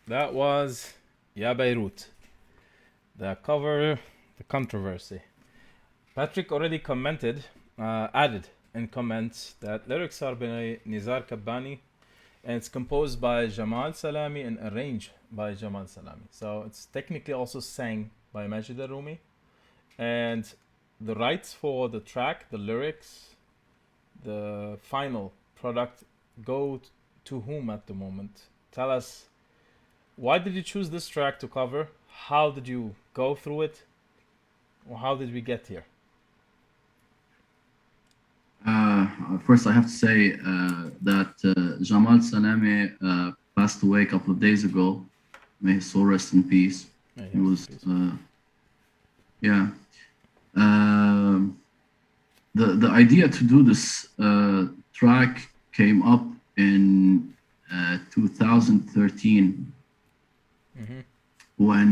That was YA Beirut. The cover, the controversy. Patrick already added in comments that lyrics are by Nizar Kabbani and it's composed by Jamal Salami and arranged by Jamal Salami. So it's technically also sang by Majid Rumi. And the rights for the track, the lyrics, the final product go to whom at the moment? Tell us, why did you choose this track to cover? How did you go through it? Or how did we get here? First, I have to say that Jamal Salame passed away a couple of days ago. May his soul rest in peace. Yeah, He yes, was, please. yeah. Um the idea to do this track came up in 2013 Mm-hmm. when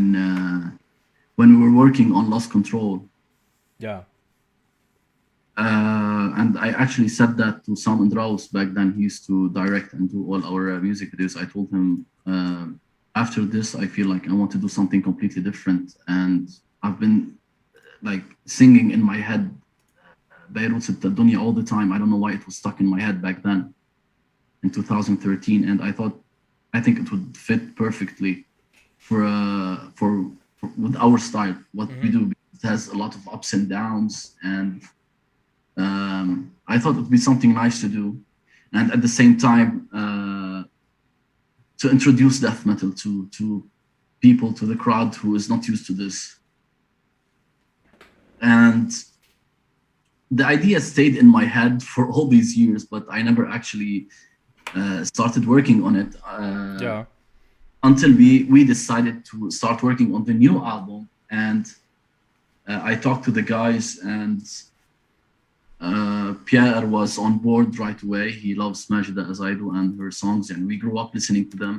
when we were working on Lost Control. Yeah. And I actually said that to Sam Andraus back then. He used to direct and do all our music videos. I told him, after this, I feel like I want to do something completely different. And I've been like singing in my head Beirut Sitta Dunya all the time. I don't know why it was stuck in my head back then in 2013. And I think it would fit perfectly for with our style, what we Mm-hmm. do. It has a lot of ups and downs, and I thought it would be something nice to do, and at the same time to introduce death metal to people, to the crowd who is not used to this. And the idea stayed in my head for all these years, but I never actually started working on it Yeah. until we decided to start working on the new album. And I talked to the guys, and Pierre was on board right away. He loves Majida as I do and her songs, and we grew up listening to them.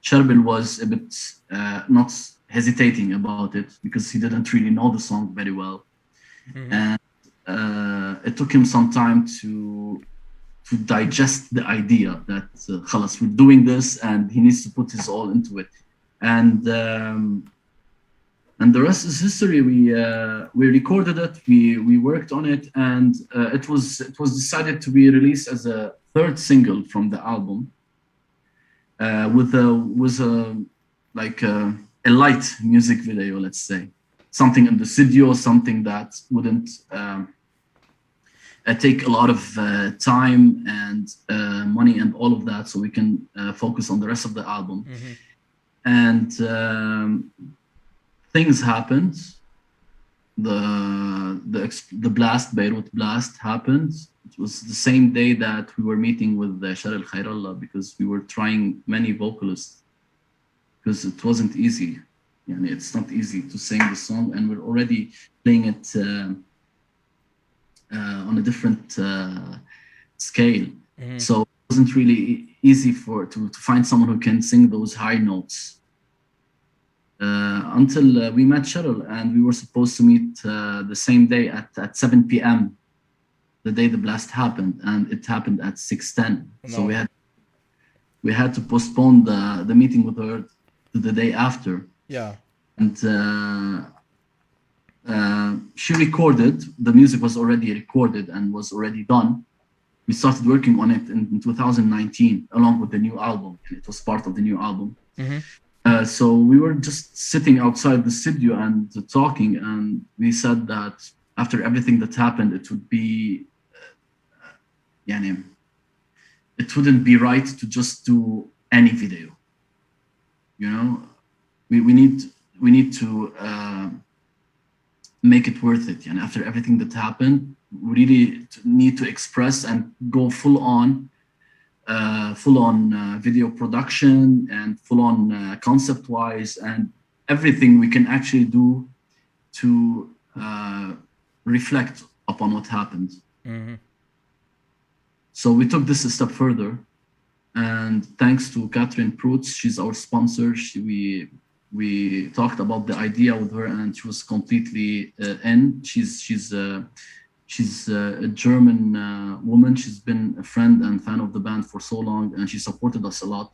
Sherbil was a bit not hesitating about it because he didn't really know the song very well, Mm-hmm. and it took him some time to digest the idea that Khalas, we're doing this, and he needs to put his all into it, and and the rest is history. We recorded it, we worked on it, and it was decided to be released as a third single from the album, with a like a light music video, let's say, something in the studio, something that wouldn't take a lot of time and money and all of that, so we can focus on the rest of the album. Mm-hmm. And things happened. The blast, Beirut blast, happened. It was the same day that we were meeting with Sharil Khairallah, because we were trying many vocalists, because it wasn't easy. It's not easy to sing the song, and we're already playing it on a different scale. Mm-hmm. So it wasn't really easy to find someone who can sing those high notes. Until we met Cheryl, and we were supposed to meet the same day at 7 p.m., the day the blast happened, and it happened at 6:10. So we No. had we had to postpone the meeting with her to the day after. Yeah. And she recorded, the music was already recorded and was already done. We started working on it in 2019 along with the new album, and it was part of the new album. Mm-hmm. So we were just sitting outside the studio and talking, and we said that after everything that happened, it would be, يعني, it wouldn't be right to just do any video. You know, we need to make it worth it. And after everything that happened, we really need to express and go full on video production, and full on concept wise, and everything we can actually do to reflect upon what happened. Mm-hmm. So we took this a step further, and thanks to Catherine Prutz, she's our sponsor. We talked about the idea with her, and she was completely in. She's a German woman. She's been a friend and fan of the band for so long, and she supported us a lot.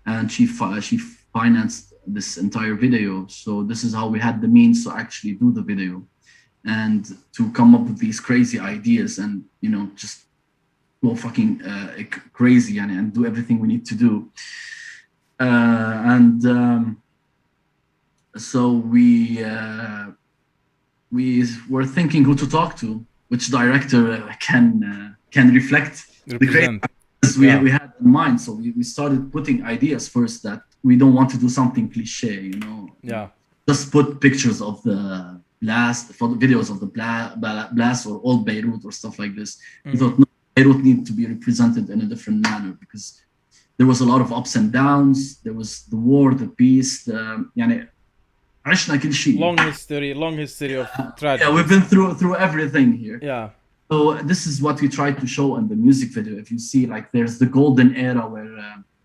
and she financed this entire video. So this is how we had the means to actually do the video and to come up with these crazy ideas and just go fucking crazy and do everything we need to do. So we were thinking who to talk to, which director can reflect the crazy we had in mind. So we started putting ideas first that we don't want to do something cliche, just put pictures of the blast, for the videos of the blast or old Beirut or stuff like this. We thought no, Beirut need to be represented in a different manner because there was a lot of ups and downs. There was the war, the peace, عشنا كل شيء. long history of tragedy. Yeah, we've been through everything here. Yeah. So this is what we tried to show in the music video. If you see, like, there's the golden era where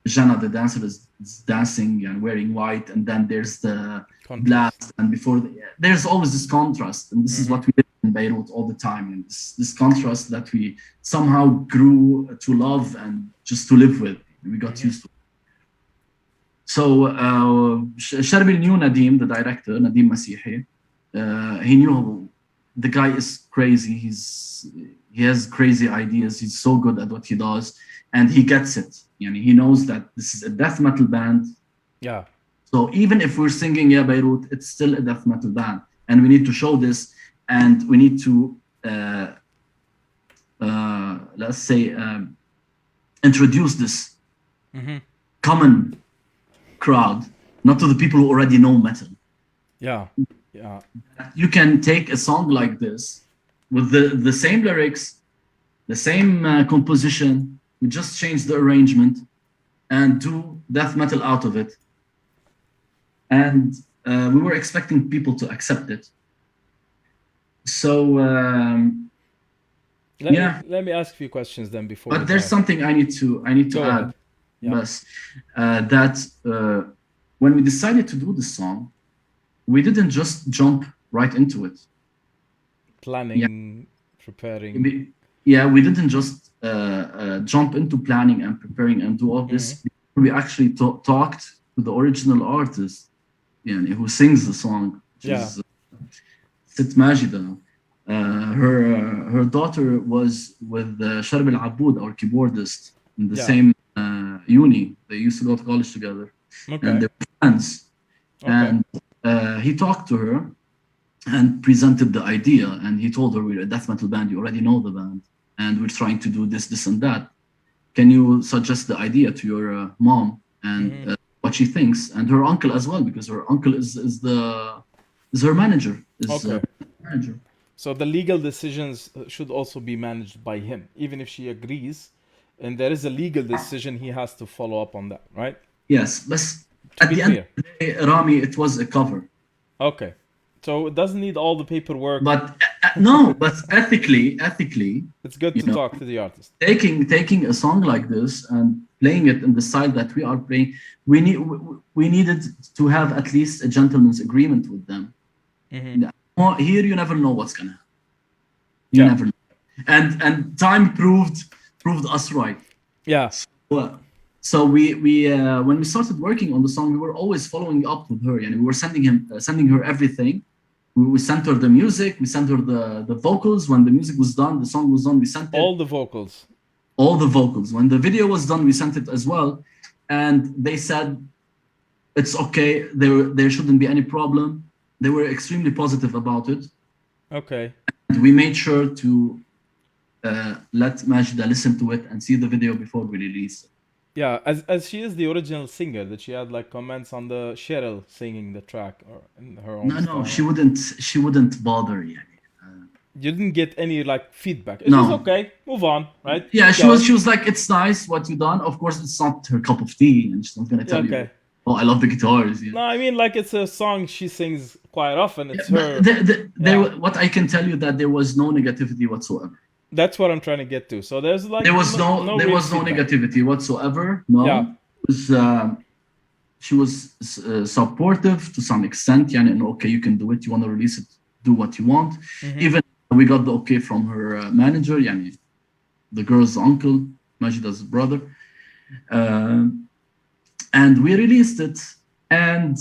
Jana, the dancer, is dancing and wearing white, and then there's the blast, and before there's always this contrast, and this is what we did in Beirut all the time, and this contrast that we somehow grew to love and just to live with. We got used to it. So Sharbil knew Nadim, the director, Nadim Masihi. He knew the guy is crazy. He has crazy ideas. He's so good at what he does, and he gets it. He knows that this is a death metal band. Yeah. So even if we're singing YA Beirut, it's still a death metal band, and we need to show this, and we need to let's say introduce this common crowd, not to the people who already know metal. Yeah. You can take a song like this with the same lyrics, the same composition. We just change the arrangement and do death metal out of it. And we were expecting people to accept it. So let me ask a few questions then before. But there's something I need to add. Yes, that when we decided to do this song, we didn't just jump right into it. Planning, preparing. We didn't just jump into planning and preparing and do all this. We actually talked to the original artist, who sings the song, which is Sit Majida. Her daughter was with Sharb al-Aboud, our keyboardist, in the same uni. They used to go to college together, and they were friends. And he talked to her and presented the idea, and he told her, we're a death metal band, you already know the band, and we're trying to do this and that. Can you suggest the idea to your mom and what she thinks, and her uncle as well, because her uncle is her manager. So the legal decisions should also be managed by him, even if she agrees, and there is a legal decision, he has to follow up on that, right? Yes, but at the end of the day, Rami, it was a cover. Okay, so it doesn't need all the paperwork. But no, but ethically, it's good to talk to the artist. Taking a song like this and playing it in the style that we are playing, we needed to have at least a gentleman's agreement with them. Here, you never know what's gonna happen. You never know, and time proved us right. Yeah. So we when we started working on the song, we were always following up with her, and we were sending her everything. We sent her the music, we sent her the vocals. When the music was done, the song was done, we sent it. All the vocals. When the video was done, we sent it as well, and they said it's okay. There shouldn't be any problem. They were extremely positive about it. Okay. And we made sure to let Majda listen to it and see the video before we release it. Yeah, as she is the original singer, that she had like comments on the Cheryl singing the track or in her own. No, she wouldn't bother. You didn't get any like feedback. It was okay. Move on, right? Yeah, she was like, it's nice what you done. Of course, it's not her cup of tea, and she's not gonna tell you, oh, I love the guitars. No, I mean, like, it's a song she sings quite often. It's her. What I can tell you that there was no negativity whatsoever. That's what I'm trying to get to. So there's like there was no negativity whatsoever. No. Yeah. She was supportive to some extent. And okay, you can do it. You want to release it, do what you want. Even we got the okay from her manager, the girl's uncle, Majida's brother. and we released it. And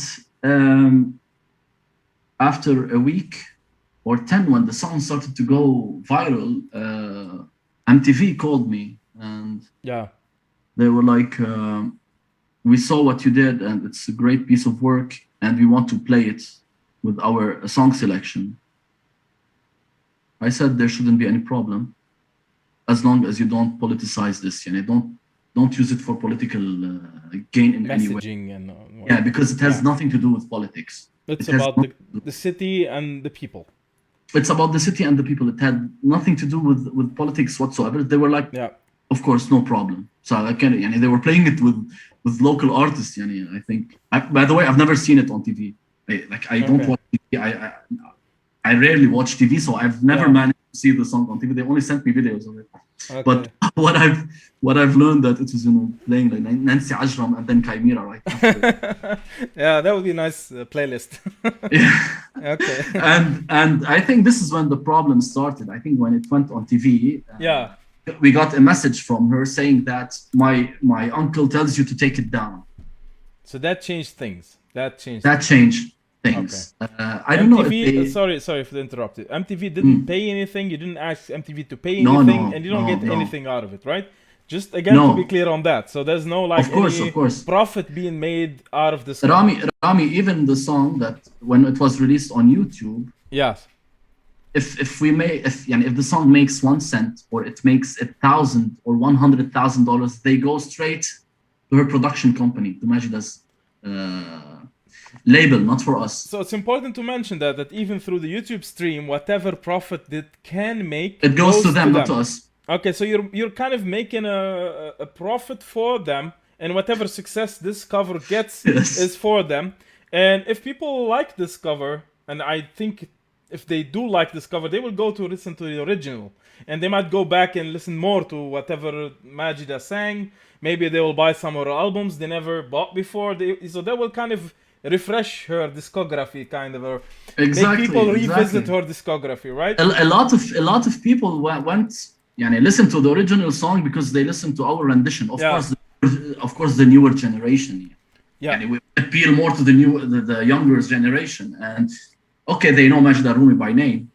after a week or 10, when the song started to go viral, MTV called me and Yeah. they were like, we saw what you did and it's a great piece of work and we want to play it with our song selection. I said there shouldn't be any problem as long as you don't politicize this. You know, don't use it for political gain in any way. Messaging and Yeah, because it has Yeah. nothing to do with politics. It's It has about the city and the people. It's about the city and the people. It had nothing to do with politics whatsoever. They were like, Yeah. of course, no problem. So like, they were playing it with local artists. I think. By the way, I've never seen it on TV. I don't Okay. watch TV. I rarely watch TV, so I've never Yeah. managed to see the song on TV. They only sent me videos of it. Okay. But what I've learned that it was playing like Nancy Ajram and then Kimaera right after. Yeah, that would be a nice playlist. Yeah. Okay. And I think this is when the problem started. I think when it went on TV. Yeah. We got a message from her saying that my uncle tells you to take it down. So that changed things. That changed things. I don't know if MTV, they... sorry for the interrupted. MTV didn't pay anything. You didn't ask MTV to pay anything, and you don't get anything out of it, right? Just again to be clear on that. So there's no like of course. profit being made out of this. Rami, even the song that when it was released on YouTube. Yes. If the song makes 1 cent or it makes $1,000 or $100,000, they go straight to her production company, to Majida's label, not for us. So it's important to mention that even through the YouTube stream, whatever profit it can make, it goes to them, not to us. Okay, so you're kind of making a profit for them, and whatever success this cover gets is for them. And if people like this cover, and I think if they do like this cover, they will go to listen to the original, and they might go back and listen more to whatever Majida sang. Maybe they will buy some of her albums they never bought before. So they will kind of refresh her discography, kind of, or make people revisit her discography, right? A lot of people went, listen to the original song because they listened to our rendition. Of course, the newer generation. Yeah, we appeal more to the younger generation. And okay, they know Majda Rumi by name,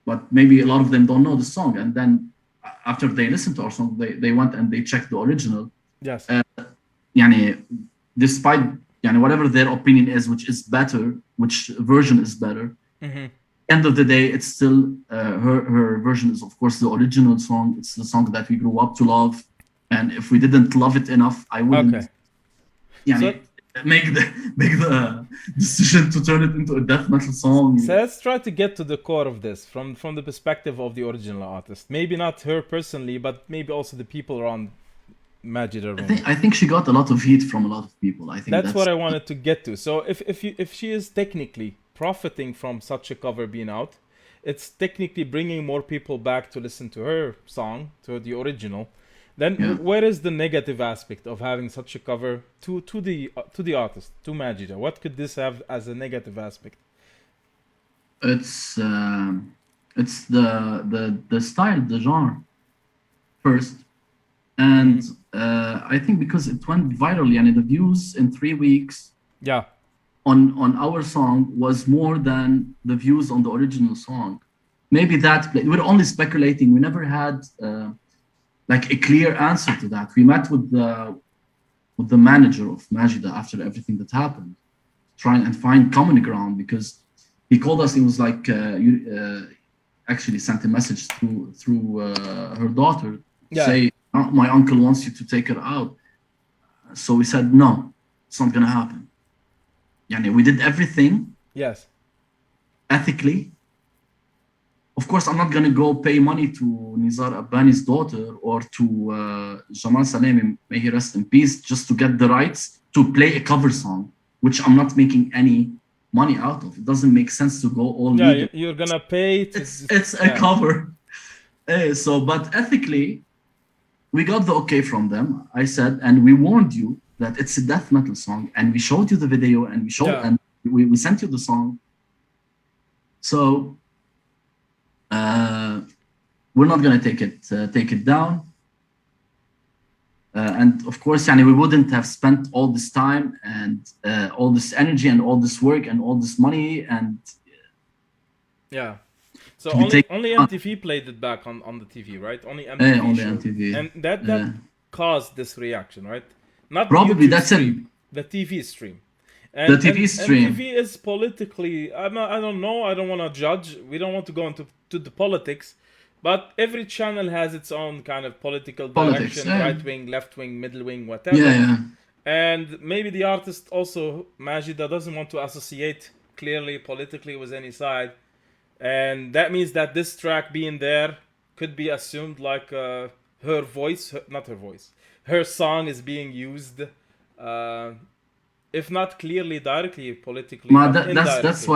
but maybe a lot of them don't know the song. And then after they listened to our song, they went and they checked the original. Yes. Despite whatever their opinion is, which version is better. End of the day, it's still her version is of course the original song. It's the song that we grew up to love, and if we didn't love it enough, I wouldn't make the decision to turn it into a death metal song. So let's try to get to the core of this from the perspective of the original artist. Maybe not her personally, but maybe also the people around Majida Rumi. I think she got a lot of heat from a lot of people. I think that's what I wanted to get to. So if she is technically profiting from such a cover being out, it's technically bringing more people back to listen to her song, to the original. Then where is the negative aspect of having such a cover to the artist, to Majida? What could this have as a negative aspect? It's the style, the genre first, and I think because it went viral, the views in 3 weeks. Yeah. On our song was more than the views on the original song. Maybe we're only speculating. We never had like a clear answer to that. We met with the manager of Majida after everything that happened, trying and find common ground, because he called us. He was like, actually sent a message through her daughter, say, my uncle wants you to take her out. So we said, no, it's not gonna happen. We did everything. Yes. Ethically. Of course, I'm not going to go pay money to Nizar Abbani's daughter or to Jamal Salemi, may he rest in peace, just to get the rights to play a cover song, which I'm not making any money out of. It doesn't make sense to go all legal. You're going to pay. It's a cover. But ethically, we got the okay from them. I said, and we warned you that it's a death metal song, and we showed you the video, and we sent you the song. So we're not gonna take it down. And of course, يعني, we wouldn't have spent all this time and all this energy and all this work and all this money and Yeah. So to be only taken MTV played it back on the TV, right? Only MTV on the showed, MTV. and that caused this reaction, right? Not the Probably YouTube that's stream, it. the TV stream. The And TV stream. MTV is politically. I don't know. I don't want to judge. We don't want to go into the politics, but every channel has its own kind of political Politics, direction: yeah. right wing, left wing, middle wing, whatever. Yeah. And maybe the artist also Majida doesn't want to associate clearly politically with any side, and that means that this track being there could be assumed like her voice, not her voice, her song is being used. If not clearly directly politically, but indirectly. That's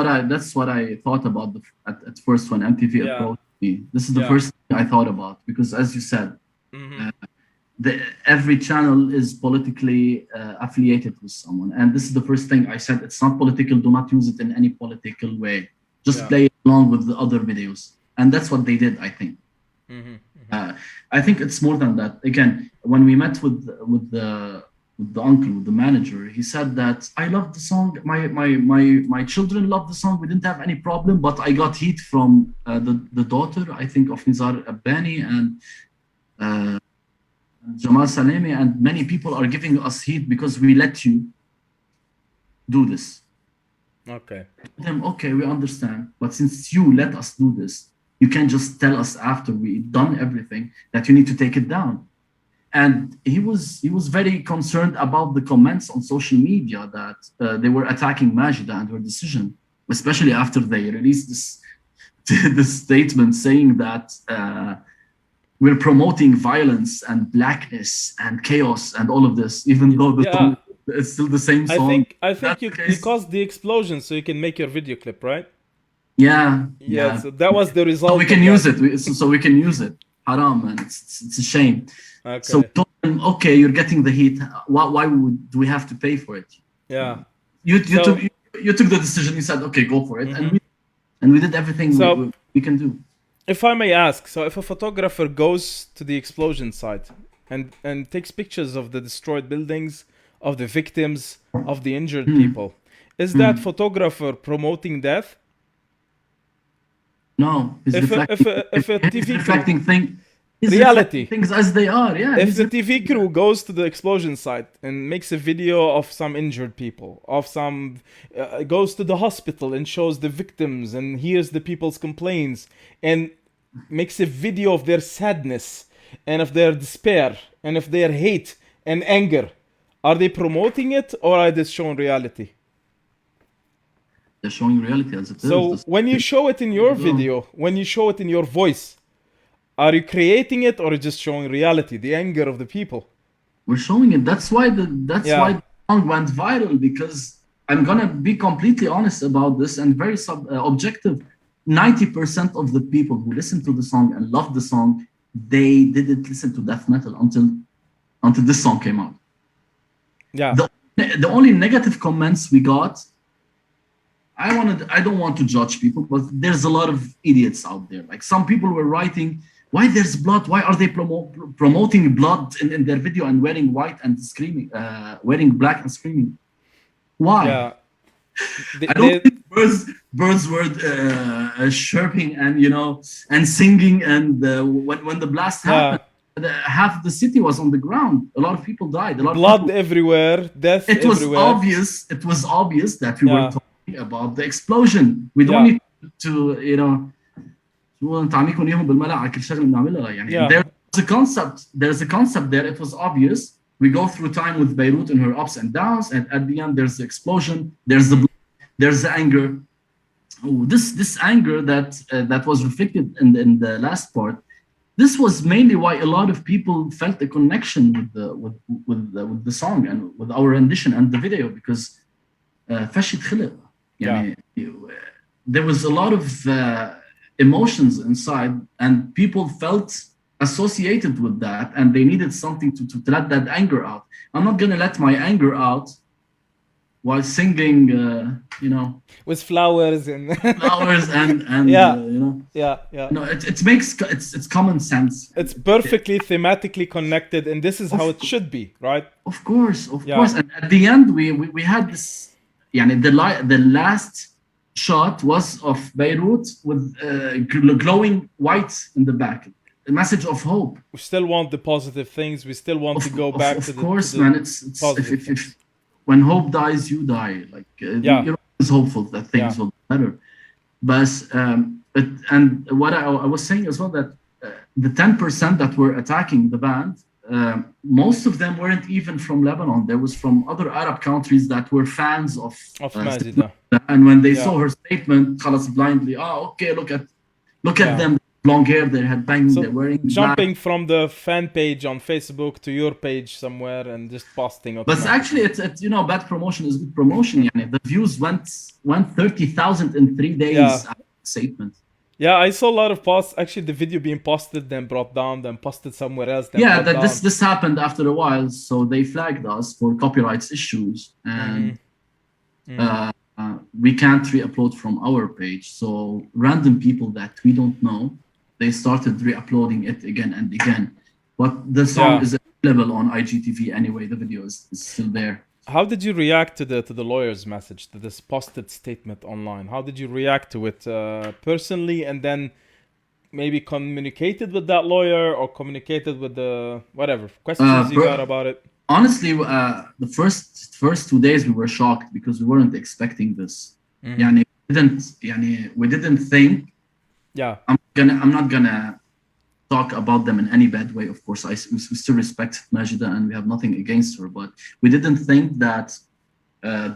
what I thought about at first when MTV approached me. This is the first thing I thought about, because as you said, every channel is politically affiliated with someone, and this is the first thing I said. It's not political. Do not use it in any political way. Just play along with the other videos, and that's what they did, I think. I think it's more than that. Again, when we met with the uncle, with the manager, he said that I love the song. My children love the song. We didn't have any problem, but I got heat from the daughter, I think, of Nizar Abbani and Jamal Salemi, and many people are giving us heat because we let you do this. Okay. Okay, we understand, but since you let us do this, you can't just tell us after we've done everything that you need to take it down. And he was very concerned about the comments on social media that they were attacking Majida and her decision, especially after they released this statement saying that we're promoting violence and blackness and chaos and all of this, even though the song is still the same song. I think you caused the explosion so you can make your video clip, right? Yeah. So that was the result. So we can use it. So we can use it. Haram, man. It's a shame. Okay. So we told them, okay, you're getting the heat. Why do we have to pay for it? Yeah. You took the decision. You said, okay, go for it, and we did everything we can do. If I may ask, so if a photographer goes to the explosion site and takes pictures of the destroyed buildings, of the victims, of the injured people, is that photographer promoting death? No, he's reflecting reality. Things as they are, yeah. If the TV crew goes to the explosion site and makes a video of some injured people, goes to the hospital and shows the victims and hears the people's complaints and makes a video of their sadness and of their despair and of their hate and anger, are they promoting it or are they showing reality? They're showing reality as it is. So when you show it in your video, when you show it in your voice, are you creating it or just showing reality, the anger of the people? We're showing it. That's why the song went viral, because I'm gonna be completely honest about this and very objective. 90% of the people who listened to the song and loved the song, they didn't listen to death metal until this song came out. Yeah. The only negative comments we got, I don't want to judge people, but there's a lot of idiots out there. Like some people were writing, why there's blood? Why are they promoting blood in their video and wearing white and screaming, wearing black and screaming? Why? Yeah. I don't think birds were chirping and singing, and when the blast happened, half the city was on the ground. A lot of people died. Blood everywhere, death everywhere. It was obvious that we were talking about the explosion. We don't need to there's a concept there. It was obvious. We go through time with Beirut and her ups and downs, and at the end there's the explosion, there's the anger. This anger that was reflected in the last part. This was mainly why a lot of people felt a connection with the song and with our rendition and the video, because there was a lot of emotions inside, and people felt associated with that, and they needed something to let that anger out. I'm not gonna let my anger out while singing you know, With flowers and flowers and yeah, you know, yeah. no, it makes it's common sense. It's perfectly thematically connected, and this is how Of it should be, right? of Yeah. course. And at the end, we had this. يعني the last shot was of Beirut with glowing white in the back, a message of hope. We still want the positive things. We still want to go back to Of to course, the man. It's positive if things. when hope dies, you die. Like Yeah, you're always hopeful that yeah, things will be better. But and what I was saying as well that the 10% that were attacking the band, most of them weren't even from Lebanon. There was from other Arab countries that were fans of. of Majida. And when they Yeah, saw her statement, خلاص blindly, okay, look at yeah. them, long hair, their headbang, they're So wearing black. jumping from the fan page on Facebook to your page somewhere and just posting But actually, automatically. it's you know, bad promotion is good promotion. يعني. The views went 30,000 in 3 days. Yeah, Statement. yeah. I saw a lot of posts. Actually, the video being posted, then brought down, then posted somewhere else, then Yeah, brought that down. this happened after a while, so they flagged us for copyrights issues, and Mm. we can't re-upload from our page. So random people that we don't know, they started re-uploading it again and again. But the song Yeah. is available on IGTV anyway. The video is still there. How did you react to the lawyer's message, to this posted statement online? How did you react to it personally, and then maybe communicated with that lawyer or communicated with the whatever questions you got about it? Honestly, the first 2 days we were shocked because we weren't expecting this. يعني we didn't think. Yeah. I'm not gonna talk about them in any bad way. Of course, we still respect Majida and we have nothing against her, but we didn't think that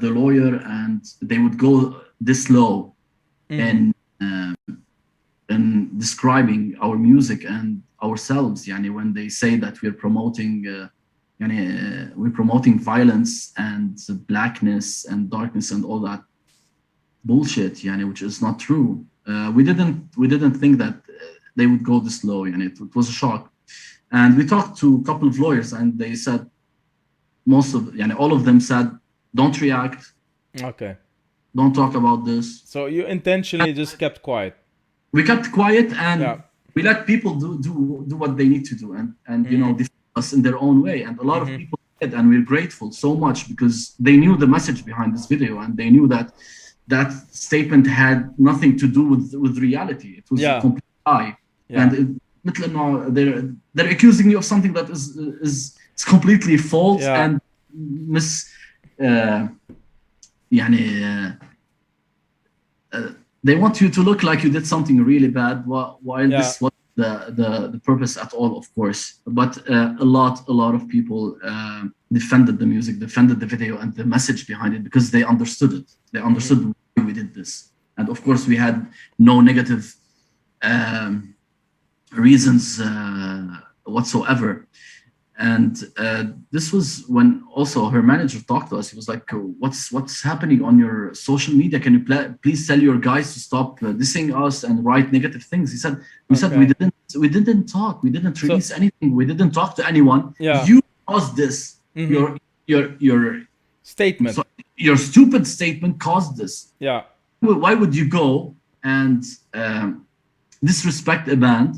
the lawyer and they would go this low in describing our music and ourselves. يعني when they say that we're promoting. We're promoting violence and blackness and darkness and all that bullshit, which is not true. We didn't think that they would go this low, and it was a shock. And we talked to a couple of lawyers, and they said all of them said, "Don't react. Okay. Don't talk about this." So you intentionally just kept quiet. We kept quiet, and Yeah. we let people do what they need to do, and defend us in their own way. And a lot of people did, and we're grateful so much because they knew the message behind this video, and they knew that that statement had nothing to do with reality. It was a complete lie. Yeah. And they're accusing me of something that is completely false and they want you to look like you did something really bad, while this was the purpose at all, of course. But a lot of people defended the music, defended the video and the message behind it because they understood it. They understood why we did this. And of course, we had no negative reasons whatsoever. And this was when also her manager talked to us. He was like, what's happening on your social media? Can you please tell your guys to stop dissing us and write negative things? He said, we didn't talk. We didn't release anything. We didn't talk to anyone. Yeah. You caused this. Your statement. Your stupid statement caused this. Yeah. Why would you go and disrespect a band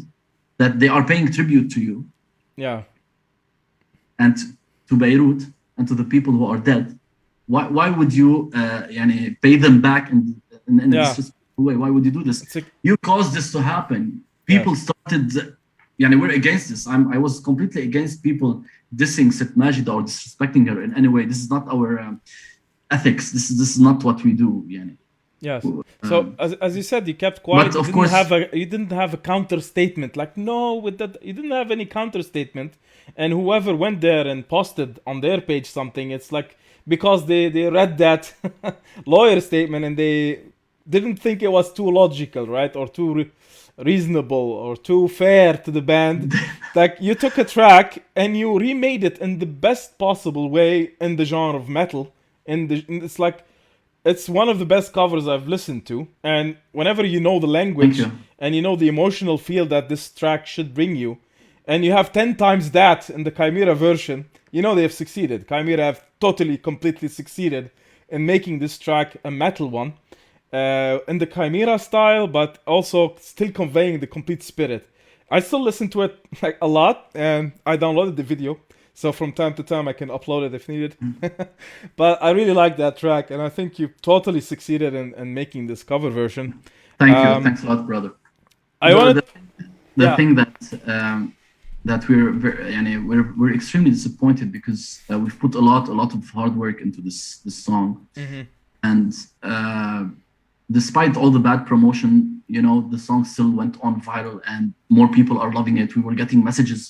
that they are paying tribute to you? Yeah. And to Beirut and to the people who are dead, why would you pay them back in a disrespectful way? Why would you do this? You caused this to happen. People started, we're against this. I was completely against people dissing St. Majida or disrespecting her in any way. This is not our ethics. This is not what we do. Yes. So as you said, you kept quiet. You didn't have a counter statement. Like with that, you didn't have any counter statement. And whoever went there and posted on their page something, it's like because they read that lawyer statement and they didn't think it was too logical, right, or too reasonable or too fair to the band. Like you took a track and you remade it in the best possible way in the genre of metal. It's like. It's one of the best covers I've listened to, and whenever you know the language and you know the emotional feel that this track should bring you, and you have 10 times that in the Kimaera version, they have succeeded. Kimaera have completely succeeded in making this track a metal one, in the Kimaera style, but also still conveying the complete spirit. I still listen to it like a lot, and I downloaded the video, so from time to time I can upload it if needed. But I really like that track, and I think you totally succeeded in making this cover version. Thank you. Thanks a lot, brother. I wanted, The yeah. thing that we're extremely disappointed because we've put a lot of hard work into this song, and despite all the bad promotion, the song still went on viral and more people are loving it. We were getting messages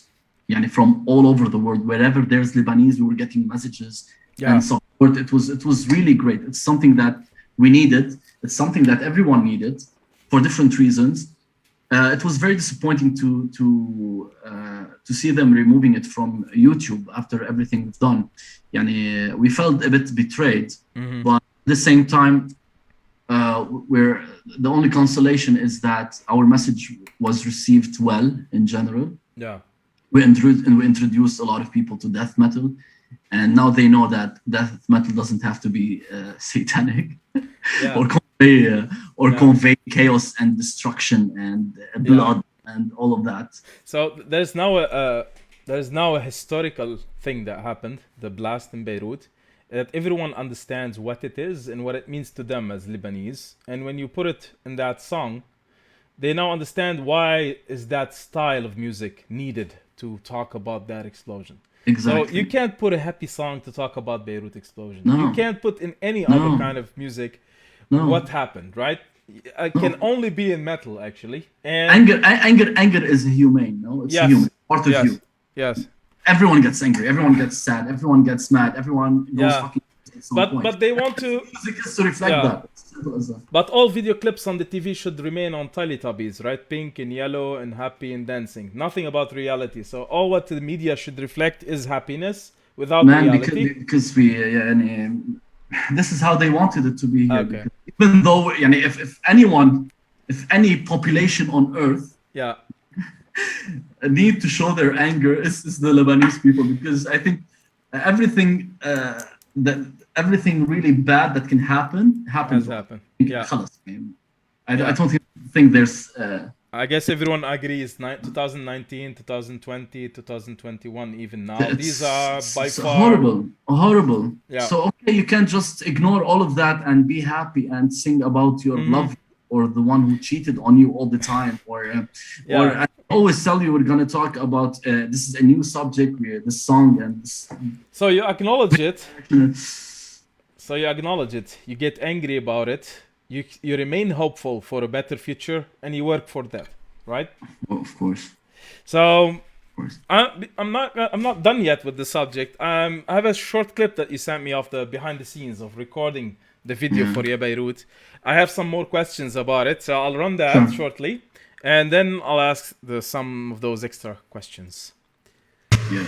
from all over the world. Wherever there's Lebanese, we were getting messages and support. It was really great. It's something that we needed. It's something that everyone needed for different reasons. It was very disappointing to see them removing it from YouTube after everything we've done. We felt a bit betrayed, but at the same time, where the only consolation is that our message was received well in general. Yeah. We introduced a lot of people to death metal, and now they know that death metal doesn't have to be satanic or convey chaos and destruction and blood and all of that. So there's now a historical thing that happened, the blast in Beirut, that everyone understands what it is and what it means to them as Lebanese. And when you put it in that song, they now understand why is that style of music needed to talk about that explosion. Exactly. So you can't put a happy song to talk about Beirut explosion. No. You can't put in any other kind of music what happened, right? It can only be in metal, actually. And anger is humane, no? It's human, part of you. Yes. Everyone gets angry, everyone gets sad, everyone gets mad, everyone goes fucking at some point. But they want to music is to reflect that. It's simple as that. But all video clips on the TV should remain on Teletubbies, right? Pink and yellow and happy and dancing. Nothing about reality. So all what the media should reflect is happiness without reality. Because we this is how they wanted it to be here. Okay. Even though if any population on earth need to show their anger, is the Lebanese people, because I think everything really bad that can happen happens. Yeah. I don't think there's. I guess everyone agrees. 2019, 2020, 2021, even now. These are by far horrible. Yeah. So okay, you can't just ignore all of that and be happy and sing about your love or the one who cheated on you all the time, or I always tell you we're gonna talk about this is a new subject, this song and this. So you acknowledge it. You get angry about it. You remain hopeful for a better future, and you work for that, right? Well, of course. So I'm not done yet with the subject. I have a short clip that you sent me of the behind the scenes of recording the video for YA Beirut. I have some more questions about it, so I'll run that shortly, and then I'll ask some of those extra questions. Yeah.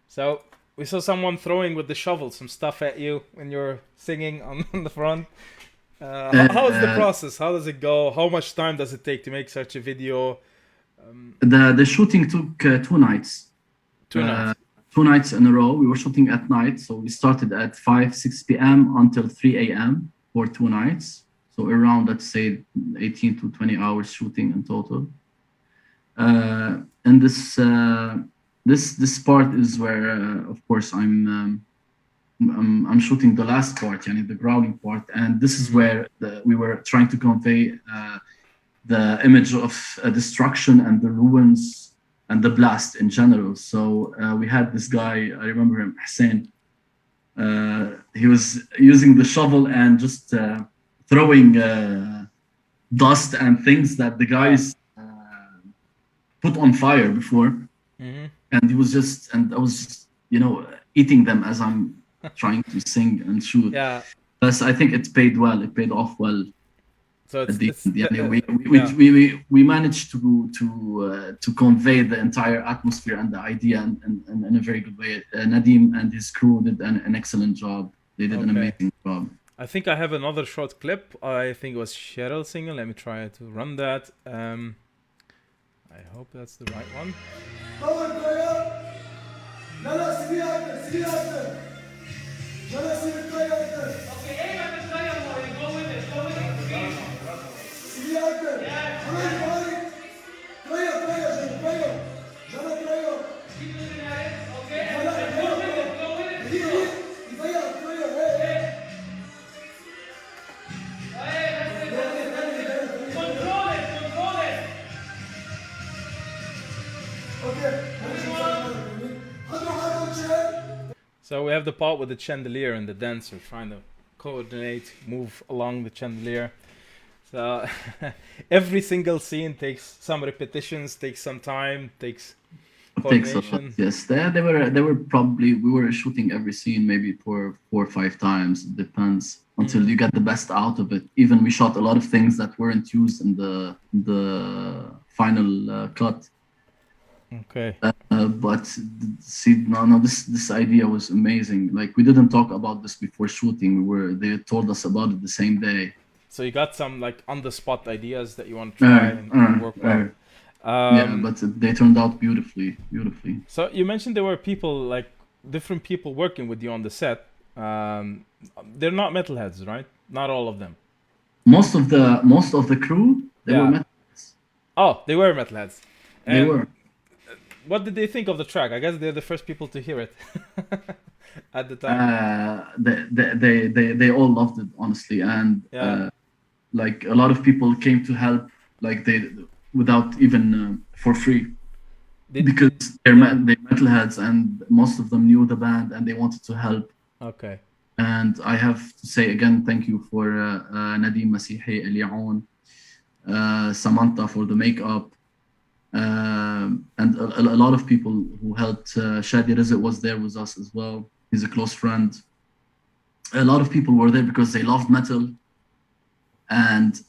So we saw someone throwing with the shovel some stuff at you when you're singing on the front. How is the process? How does it go? How much time does it take to make such a video? The shooting took 2 nights. 2 nights. 2 nights in a row. We were shooting at night, so we started at 6 p.m. until 3 a.m. for 2 nights. So around, let's say, 18 to 20 hours shooting in total. And this part is where, of course, I'm shooting the last part, the growling part, and this is where we were trying to convey the image of destruction and the ruins and the blast in general. So we had this guy, I remember him, Hussein. He was using the shovel and just throwing dust and things that the guys put on fire before. And I was just, eating them as I'm trying to sing and shoot. Yeah. But I think it paid well. It paid off well So at the it's end. Yeah, yeah. we managed to convey the entire atmosphere and the idea in a very good way. Nadim and his crew did an excellent job. They did an Okay. amazing job. I think I have another short clip. I think it was Cheryl singing. Let me try to run that. I hope that's the right one. So we have the part with the chandelier and the dancer trying to coordinate, move along the chandelier. So every single scene takes some repetitions, takes some time, takes It takes a lot. coordination. Yes, they were probably we were shooting every scene maybe four or five times. It depends until you get the best out of it. Even we shot a lot of things that weren't used in the final cut. Okay. But see, no, this idea was amazing. Like we didn't talk about this before shooting. They told us about it the same day. So you got some like on the spot ideas that you want to try and work well. Yeah, but they turned out beautifully. So you mentioned there were people like different people working with you on the set. They're not metalheads, right? Not all of them. Most of the crew, they were metalheads. Oh, they were metalheads. They were. What did they think of the track? I guess they're the first people to hear it at the time. They all loved it, honestly, and like a lot of people came to help, like without even for free, because they're metalheads, and most of them knew the band and they wanted to help. Okay. And I have to say again, thank you for Nadim Masihi, Eliaon, Samantha for the makeup. And a lot of people who helped. Shadi Rizit was there with us as well. He's a close friend. A lot of people were there because they loved metal and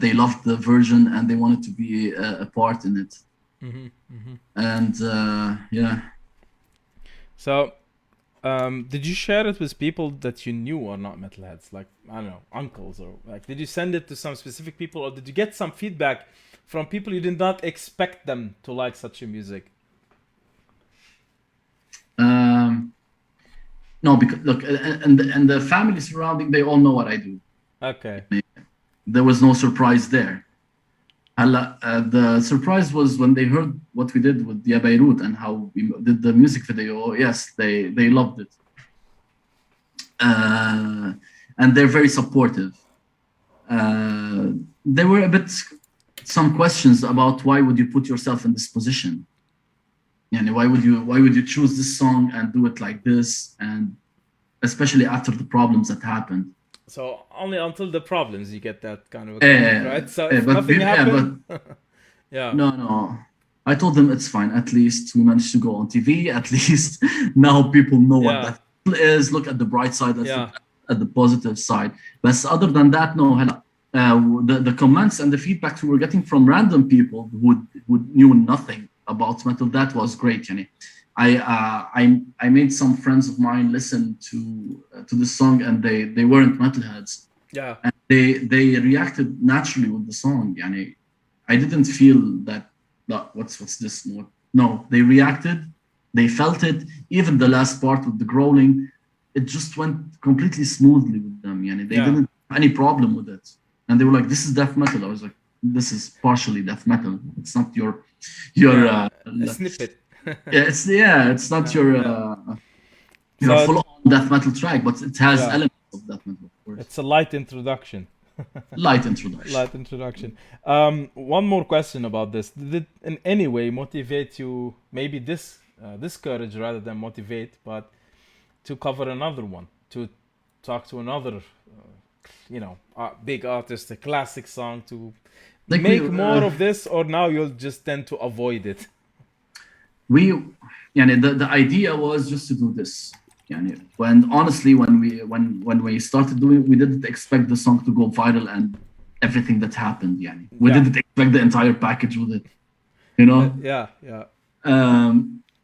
they loved the version and they wanted to be a part in it. And yeah. So, did you share it with people that you knew are not metalheads? Like, I don't know, uncles, or like, did you send it to some specific people, or did you get some feedback from people you did not expect them to like such a music? No, because look, and the family surrounding, they all know what I do. Okay. There was no surprise there. The surprise was when they heard what we did with YA Beirut and how we did the music video. Yes, they loved it. And they're very supportive. There were a bit some questions about why would you put yourself in this position? Yani why would you choose this song and do it like this, and especially after the problems that happened. So only until the problems you get that kind of a comment, right? So if but nothing happened, yeah. No. I told them it's fine. At least we managed to go on TV. At least now people know what that is. Look at the bright side. Let's look at the positive side. But other than that, no. The comments and the feedback we were getting from random people who knew nothing about metal, that was great. Yani. I made some friends of mine listen to this song, and they weren't metalheads. Yeah. And they reacted naturally with the song. Yani, I didn't feel that what's this? No, they reacted, they felt it. Even the last part with the growling, it just went completely smoothly with them. Yani, they didn't have any problem with it. And they were like, "This is death metal." I was like, "This is partially death metal. It's not your a snippet." It's not your full-on death metal track, but it has elements of death metal, of course. It's a light introduction. Light introduction. One more question about this. Did it in any way motivate you, maybe this courage rather than motivate, but to cover another one, to talk to another big artist, a classic song, to like make more of this, or now you'll just tend to avoid it? The idea was just to do this. يعني, when honestly when we started doing, we didn't expect the song to go viral and everything that happened. يعني. We Yeah. didn't expect the entire package with it, you know. Yeah.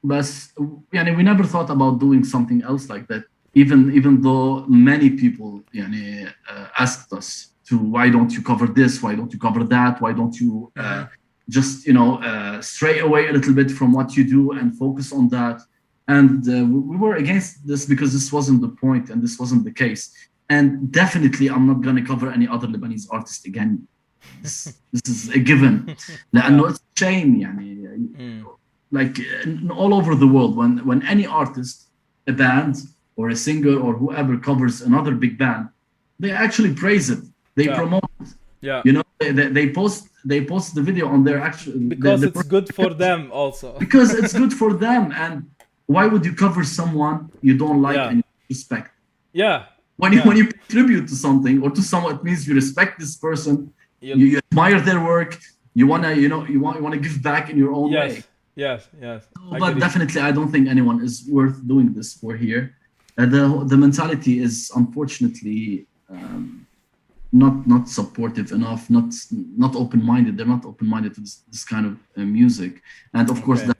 But يعني, we never thought about doing something else like that, even though many people يعني, asked us to, why don't you cover this, why don't you cover that, why don't you just, you know, stray away a little bit from what you do and focus on that. And we were against this because this wasn't the point and this wasn't the case. And definitely I'm not going to cover any other Lebanese artist again. This is a given. لأنه it's a shame يعني, like all over the world, when any artist, a band or a singer or whoever covers another big band, they actually praise it, they promote it. Yeah. You know, they post the video on their actual, because it's good for them also. Because it's good for them. And why would you cover someone you don't like and respect? Yeah. When you pay tribute to something or to someone, it means you respect this person, you admire their work, you wanna give back in your own way. Yes. But definitely, I don't think anyone is worth doing this for here. The mentality is unfortunately not supportive enough, not open-minded. They're not open-minded to this kind of music. And of course, that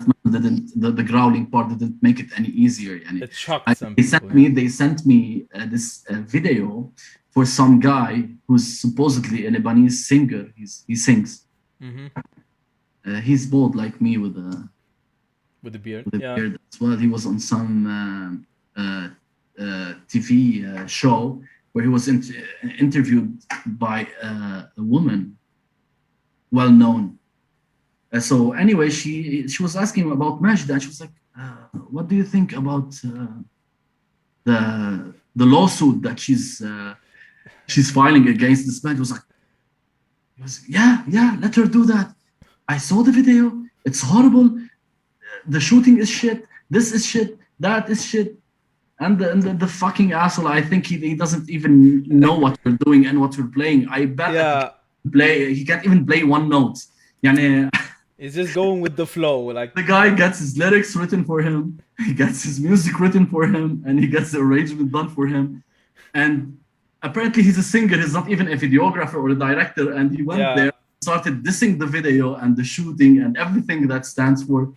the growling part didn't make it any easier. And it shocked some people. They sent me this video for some guy who's supposedly a Lebanese singer. He sings. He's bald like me with a beard. Beard as well. He was on some TV show where he was interviewed by a woman, well known. So anyway, she was asking him about Majda, and she was like, "What do you think about the lawsuit that she's filing against this man?" He was like, "Yeah, let her do that. I saw the video. It's horrible. The shooting is shit. This is shit. That is shit." And the fucking asshole, I think he doesn't even know what we're doing and what we're playing. I bet he can't even play one note. يعني, he's just going with the flow. Like, the guy gets his lyrics written for him, he gets his music written for him, and he gets the arrangement done for him. And apparently he's a singer, he's not even a videographer or a director, and he went there, started dissing the video and the shooting and everything that stands for.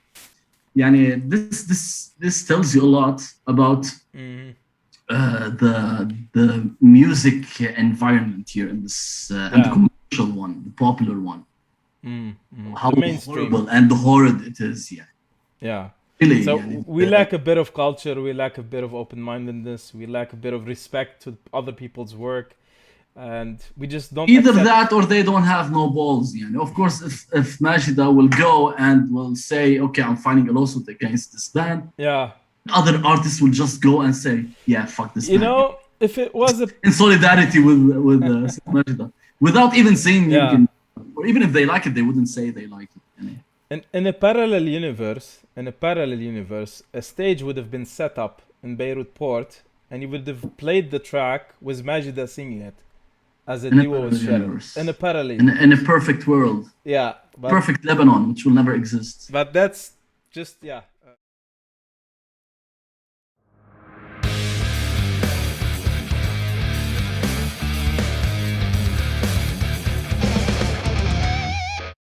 Yani, this tells you a lot about the music environment here in this and the commercial one, the popular one. How horrible and horrid it is. Really, so we lack a bit of culture, we lack a bit of open-mindedness, we lack a bit of respect to other people's work, and we just don't either that or they don't have no balls. Of course, if Majda will go and will say, okay, I'm filing a lawsuit against this band, other artists will just go and say, yeah, fuck this band. If it was in solidarity with Majda, without even saying or even if they like it, they wouldn't say they like it. In a parallel universe, a stage would have been set up in Beirut port, and you would have played the track with Majda singing it as a duo with Sharon. In a parallel in a perfect world. But perfect Lebanon, which will never exist. But that's just